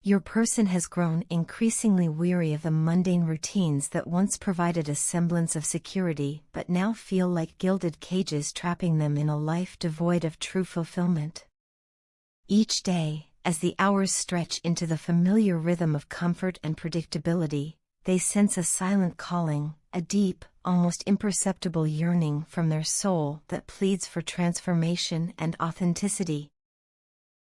Your person has grown increasingly weary of the mundane routines that once provided a semblance of security but now feel like gilded cages trapping them in a life devoid of true fulfillment. Each day, as the hours stretch into the familiar rhythm of comfort and predictability, they sense a silent calling, a deep, almost imperceptible yearning from their soul that pleads for transformation and authenticity.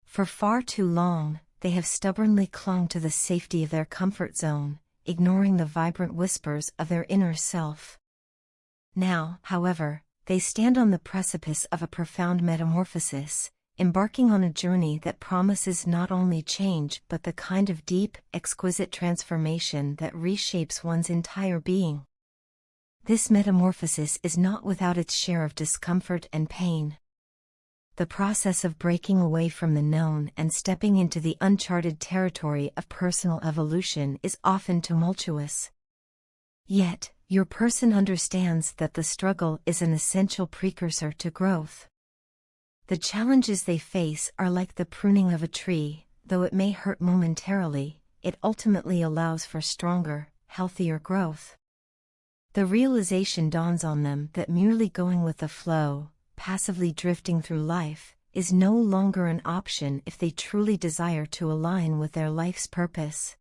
For far too long, they have stubbornly clung to the safety of their comfort zone, ignoring the vibrant whispers of their inner self. Now, however, they stand on the precipice of a profound metamorphosis, embarking on a journey that promises not only change but the kind of deep, exquisite transformation that reshapes one's entire being. This metamorphosis is not without its share of discomfort and pain. The process of breaking away from the known and stepping into the uncharted territory of personal evolution is often tumultuous. Yet, your person understands that the struggle is an essential precursor to growth. The challenges they face are like the pruning of a tree. Though it may hurt momentarily, it ultimately allows for stronger, healthier growth. The realization dawns on them that merely going with the flow, passively drifting through life, is no longer an option if they truly desire to align with their life's purpose.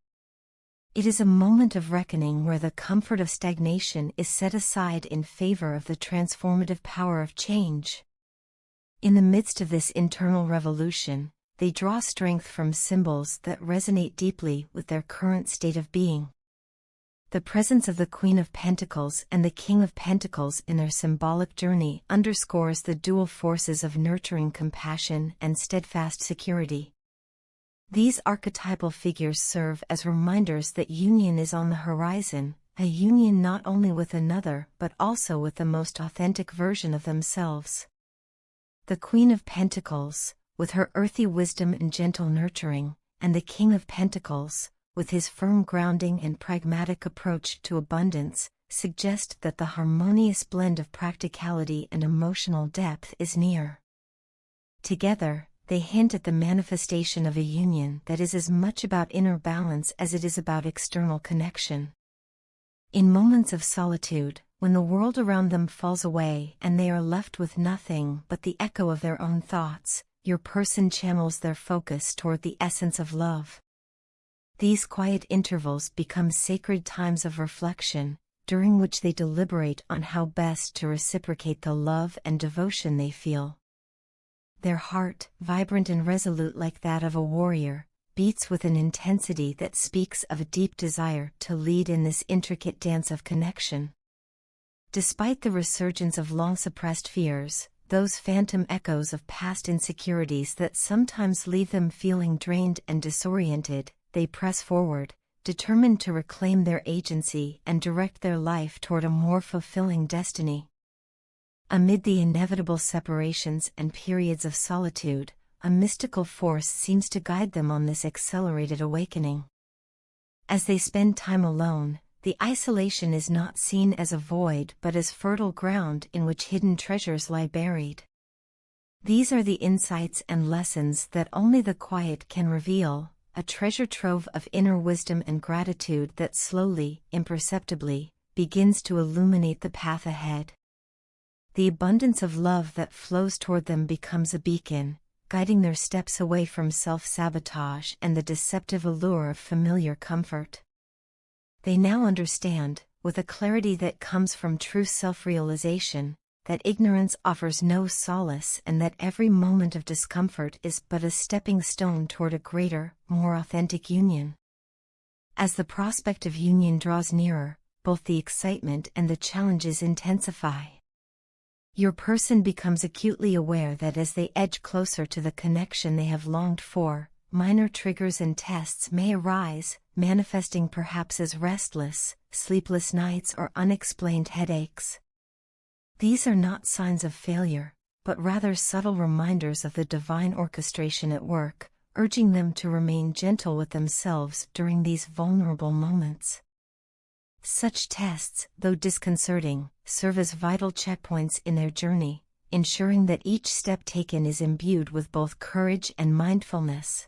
It is a moment of reckoning where the comfort of stagnation is set aside in favor of the transformative power of change. In the midst of this internal revolution, they draw strength from symbols that resonate deeply with their current state of being. The presence of the Queen of Pentacles and the King of Pentacles in their symbolic journey underscores the dual forces of nurturing compassion and steadfast security. These archetypal figures serve as reminders that union is on the horizon, a union not only with another but also with the most authentic version of themselves. The Queen of Pentacles, with her earthy wisdom and gentle nurturing, and the King of Pentacles, with his firm grounding and pragmatic approach to abundance, suggest that the harmonious blend of practicality and emotional depth is near. Together, they hint at the manifestation of a union that is as much about inner balance as it is about external connection. In moments of solitude, when the world around them falls away and they are left with nothing but the echo of their own thoughts, your person channels their focus toward the essence of love. These quiet intervals become sacred times of reflection, during which they deliberate on how best to reciprocate the love and devotion they feel. Their heart, vibrant and resolute like that of a warrior, beats with an intensity that speaks of a deep desire to lead in this intricate dance of connection. Despite the resurgence of long-suppressed fears, those phantom echoes of past insecurities that sometimes leave them feeling drained and disoriented, they press forward, determined to reclaim their agency and direct their life toward a more fulfilling destiny. Amid the inevitable separations and periods of solitude, a mystical force seems to guide them on this accelerated awakening. As they spend time alone, the isolation is not seen as a void but as fertile ground in which hidden treasures lie buried. These are the insights and lessons that only the quiet can reveal, a treasure trove of inner wisdom and gratitude that slowly, imperceptibly, begins to illuminate the path ahead. The abundance of love that flows toward them becomes a beacon, guiding their steps away from self-sabotage and the deceptive allure of familiar comfort. They now understand, with a clarity that comes from true self-realization, that ignorance offers no solace and that every moment of discomfort is but a stepping stone toward a greater, more authentic union. As the prospect of union draws nearer, both the excitement and the challenges intensify. Your person becomes acutely aware that as they edge closer to the connection they have longed for, minor triggers and tests may arise, manifesting perhaps as restless, sleepless nights or unexplained headaches. These are not signs of failure, but rather subtle reminders of the divine orchestration at work, urging them to remain gentle with themselves during these vulnerable moments. Such tests, though disconcerting, serve as vital checkpoints in their journey, ensuring that each step taken is imbued with both courage and mindfulness.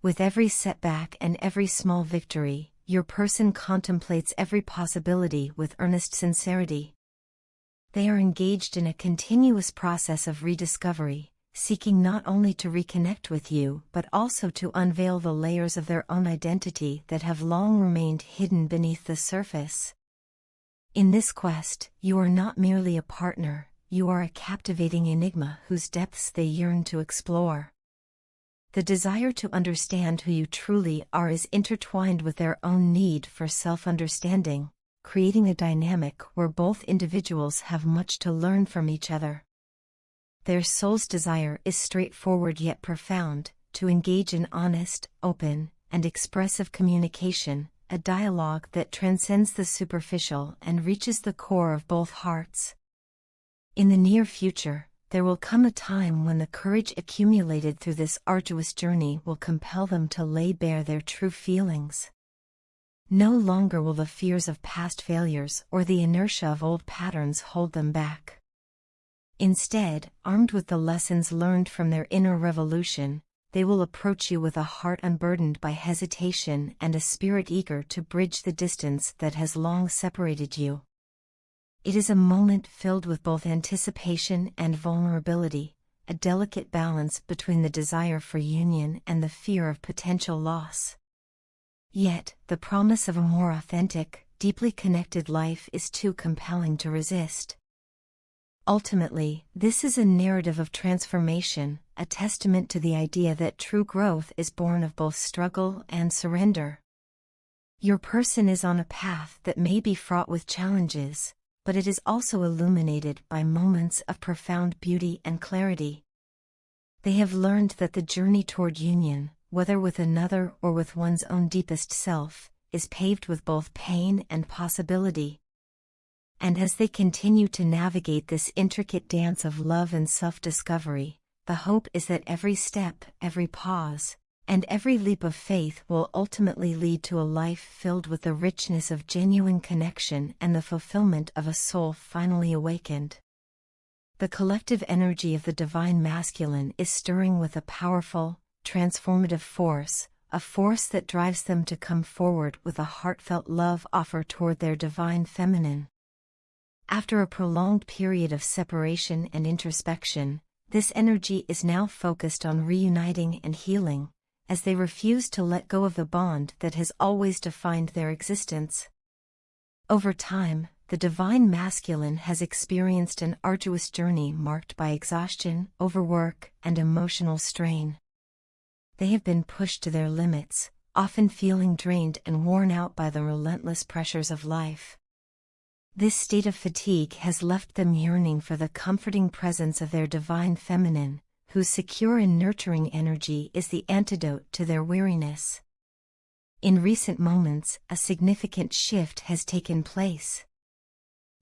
With every setback and every small victory, your person contemplates every possibility with earnest sincerity. They are engaged in a continuous process of rediscovery, seeking not only to reconnect with you but also to unveil the layers of their own identity that have long remained hidden beneath the surface. In this quest, you are not merely a partner, you are a captivating enigma whose depths they yearn to explore. The desire to understand who you truly are is intertwined with their own need for self-understanding, creating a dynamic where both individuals have much to learn from each other. Their soul's desire is straightforward yet profound, to engage in honest, open, and expressive communication, a dialogue that transcends the superficial and reaches the core of both hearts. In the near future, there will come a time when the courage accumulated through this arduous journey will compel them to lay bare their true feelings. No longer will the fears of past failures or the inertia of old patterns hold them back. Instead, armed with the lessons learned from their inner revolution, they will approach you with a heart unburdened by hesitation and a spirit eager to bridge the distance that has long separated you. It is a moment filled with both anticipation and vulnerability, a delicate balance between the desire for union and the fear of potential loss. Yet, the promise of a more authentic, deeply connected life is too compelling to resist. Ultimately, this is a narrative of transformation, a testament to the idea that true growth is born of both struggle and surrender. Your person is on a path that may be fraught with challenges, but it is also illuminated by moments of profound beauty and clarity. They have learned that the journey toward union, whether with another or with one's own deepest self, is paved with both pain and possibility. And as they continue to navigate this intricate dance of love and self-discovery, the hope is that every step, every pause, and every leap of faith will ultimately lead to a life filled with the richness of genuine connection and the fulfillment of a soul finally awakened. The collective energy of the divine masculine is stirring with a powerful, transformative force, a force that drives them to come forward with a heartfelt love offer toward their divine feminine. After a prolonged period of separation and introspection, this energy is now focused on reuniting and healing, as they refuse to let go of the bond that has always defined their existence. Over time, the divine masculine has experienced an arduous journey marked by exhaustion, overwork, and emotional strain. They have been pushed to their limits, often feeling drained and worn out by the relentless pressures of life. This state of fatigue has left them yearning for the comforting presence of their divine feminine, whose secure and nurturing energy is the antidote to their weariness. In recent moments, a significant shift has taken place.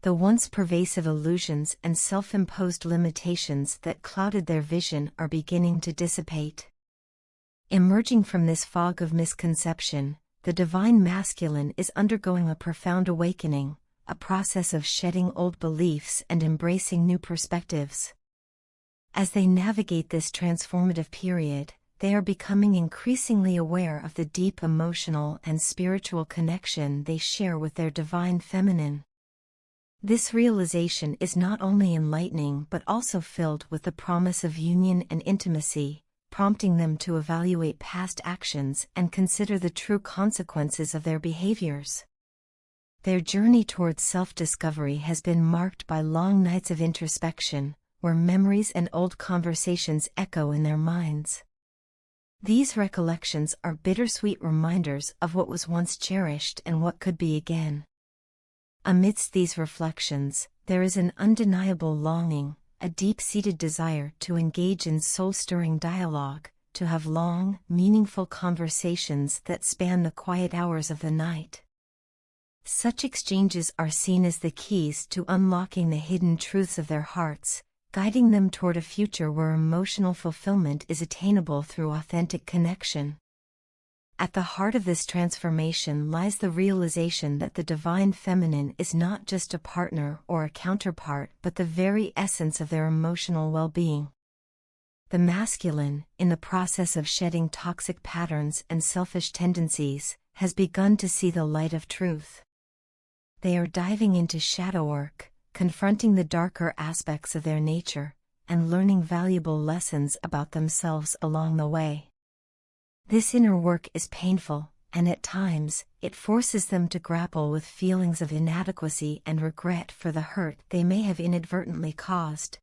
The once pervasive illusions and self-imposed limitations that clouded their vision are beginning to dissipate. Emerging from this fog of misconception, the divine masculine is undergoing a profound awakening, a process of shedding old beliefs and embracing new perspectives. As they navigate this transformative period, they are becoming increasingly aware of the deep emotional and spiritual connection they share with their divine feminine. This realization is not only enlightening but also filled with the promise of union and intimacy, prompting them to evaluate past actions and consider the true consequences of their behaviors. Their journey towards self-discovery has been marked by long nights of introspection, where memories and old conversations echo in their minds. These recollections are bittersweet reminders of what was once cherished and what could be again. Amidst these reflections, there is an undeniable longing, a deep-seated desire to engage in soul-stirring dialogue, to have long, meaningful conversations that span the quiet hours of the night. Such exchanges are seen as the keys to unlocking the hidden truths of their hearts, guiding them toward a future where emotional fulfillment is attainable through authentic connection. At the heart of this transformation lies the realization that the divine feminine is not just a partner or a counterpart but the very essence of their emotional well-being. The masculine, in the process of shedding toxic patterns and selfish tendencies, has begun to see the light of truth. They are diving into shadow work, confronting the darker aspects of their nature, and learning valuable lessons about themselves along the way. This inner work is painful, and at times, it forces them to grapple with feelings of inadequacy and regret for the hurt they may have inadvertently caused.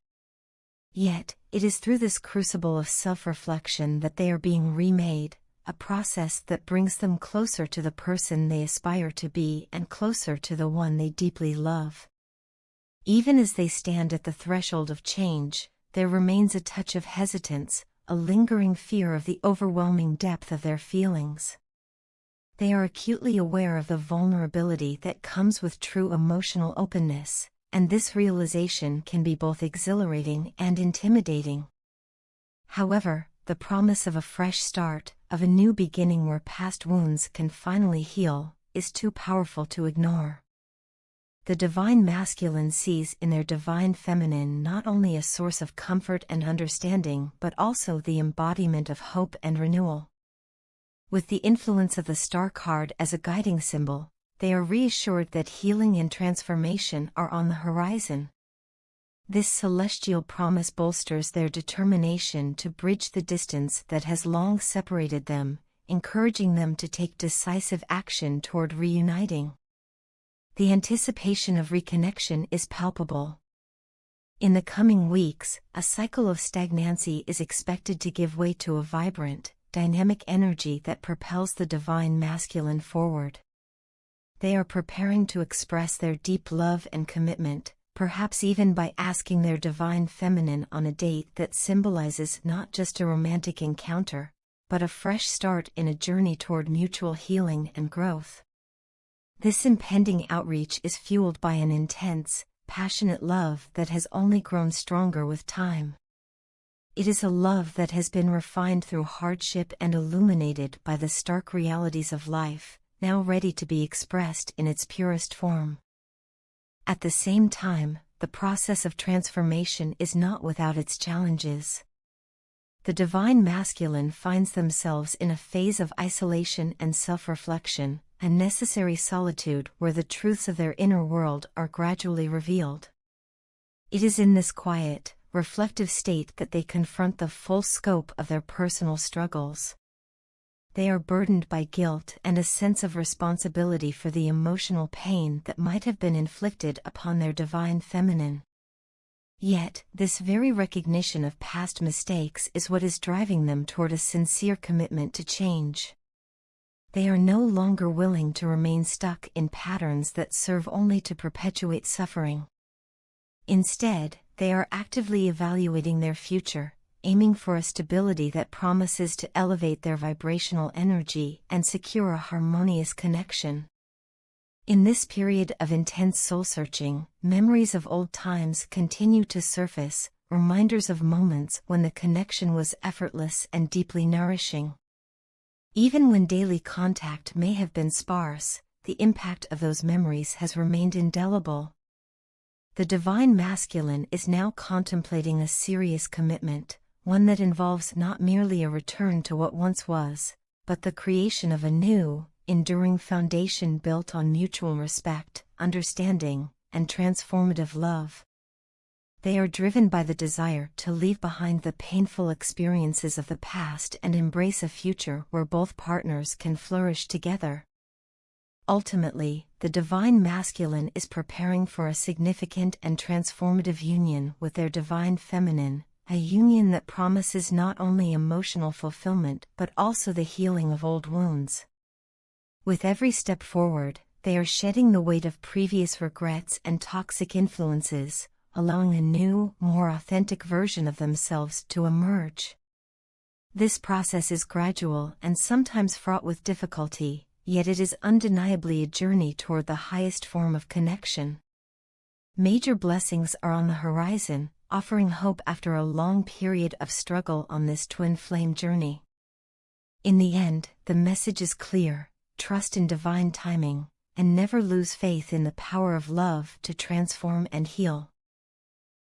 Yet, it is through this crucible of self-reflection that they are being remade, a process that brings them closer to the person they aspire to be and closer to the one they deeply love. Even as they stand at the threshold of change, there remains a touch of hesitance, a lingering fear of the overwhelming depth of their feelings. They are acutely aware of the vulnerability that comes with true emotional openness, and this realization can be both exhilarating and intimidating. However, the promise of a fresh start, of a new beginning where past wounds can finally heal, is too powerful to ignore. The divine masculine sees in their divine feminine not only a source of comfort and understanding but also the embodiment of hope and renewal. With the influence of the star card as a guiding symbol, they are reassured that healing and transformation are on the horizon. This celestial promise bolsters their determination to bridge the distance that has long separated them, encouraging them to take decisive action toward reuniting. The anticipation of reconnection is palpable. In the coming weeks, a cycle of stagnancy is expected to give way to a vibrant, dynamic energy that propels the divine masculine forward. They are preparing to express their deep love and commitment, perhaps even by asking their divine feminine on a date that symbolizes not just a romantic encounter, but a fresh start in a journey toward mutual healing and growth. This impending outreach is fueled by an intense, passionate love that has only grown stronger with time. It is a love that has been refined through hardship and illuminated by the stark realities of life, now ready to be expressed in its purest form. At the same time, the process of transformation is not without its challenges. The divine masculine finds themselves in a phase of isolation and self-reflection, a necessary solitude where the truths of their inner world are gradually revealed. It is in this quiet, reflective state that they confront the full scope of their personal struggles. They are burdened by guilt and a sense of responsibility for the emotional pain that might have been inflicted upon their divine feminine. Yet, this very recognition of past mistakes is what is driving them toward a sincere commitment to change. They are no longer willing to remain stuck in patterns that serve only to perpetuate suffering. Instead, they are actively evaluating their future, aiming for a stability that promises to elevate their vibrational energy and secure a harmonious connection. In this period of intense soul-searching, memories of old times continue to surface, reminders of moments when the connection was effortless and deeply nourishing. Even when daily contact may have been sparse, the impact of those memories has remained indelible. The divine masculine is now contemplating a serious commitment, one that involves not merely a return to what once was, but the creation of a new, enduring foundation built on mutual respect, understanding, and transformative love. They are driven by the desire to leave behind the painful experiences of the past and embrace a future where both partners can flourish together. Ultimately, the divine masculine is preparing for a significant and transformative union with their divine feminine, a union that promises not only emotional fulfillment but also the healing of old wounds. With every step forward, they are shedding the weight of previous regrets and toxic influences, allowing a new, more authentic version of themselves to emerge. This process is gradual and sometimes fraught with difficulty, yet it is undeniably a journey toward the highest form of connection. Major blessings are on the horizon, offering hope after a long period of struggle on this twin flame journey. In the end, the message is clear: trust in divine timing, and never lose faith in the power of love to transform and heal.